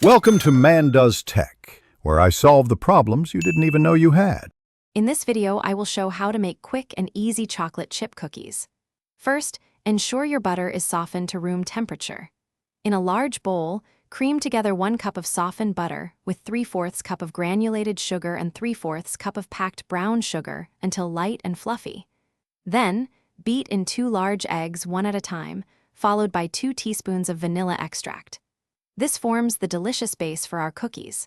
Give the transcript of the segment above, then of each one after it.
Welcome to Man Does Tech, where I solve the problems you didn't even know you had. In this video, I will show how to make quick and easy chocolate chip cookies. First, ensure your butter is softened to room temperature. In a large bowl, cream together 1 cup of softened butter with 3/4 cup of granulated sugar and 3/4 cup of packed brown sugar until light and fluffy. Then, beat in 2 large eggs one at a time, followed by 2 teaspoons of vanilla extract. This forms the delicious base for our cookies.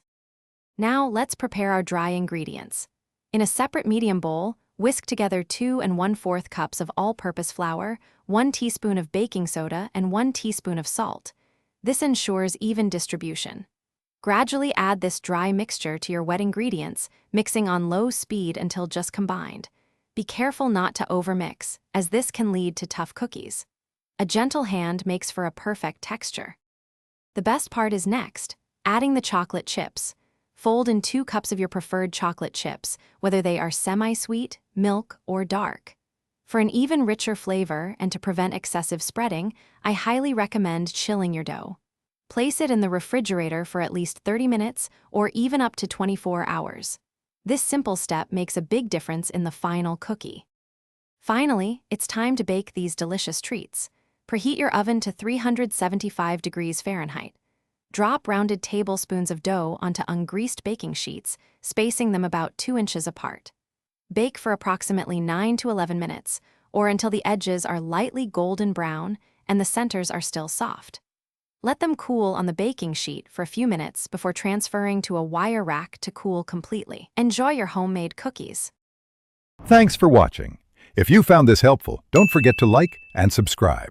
Now, let's prepare our dry ingredients. In a separate medium bowl, whisk together 2 1/4 cups of all-purpose flour, 1 teaspoon of baking soda, and 1 teaspoon of salt. This ensures even distribution. Gradually add this dry mixture to your wet ingredients, mixing on low speed until just combined. Be careful not to overmix, as this can lead to tough cookies. A gentle hand makes for a perfect texture. The best part is next, adding the chocolate chips. Fold in 2 cups of your preferred chocolate chips, whether they are semi-sweet, milk, or dark. For an even richer flavor and to prevent excessive spreading, I highly recommend chilling your dough. Place it in the refrigerator for at least 30 minutes or even up to 24 hours. This simple step makes a big difference in the final cookie. Finally, it's time to bake these delicious treats. Preheat your oven to 375 degrees Fahrenheit. Drop rounded tablespoons of dough onto ungreased baking sheets, spacing them about 2 inches apart. Bake for approximately 9 to 11 minutes, or until the edges are lightly golden brown and the centers are still soft. Let them cool on the baking sheet for a few minutes before transferring to a wire rack to cool completely. Enjoy your homemade cookies. Thanks for watching. If you found this helpful, don't forget to like and subscribe.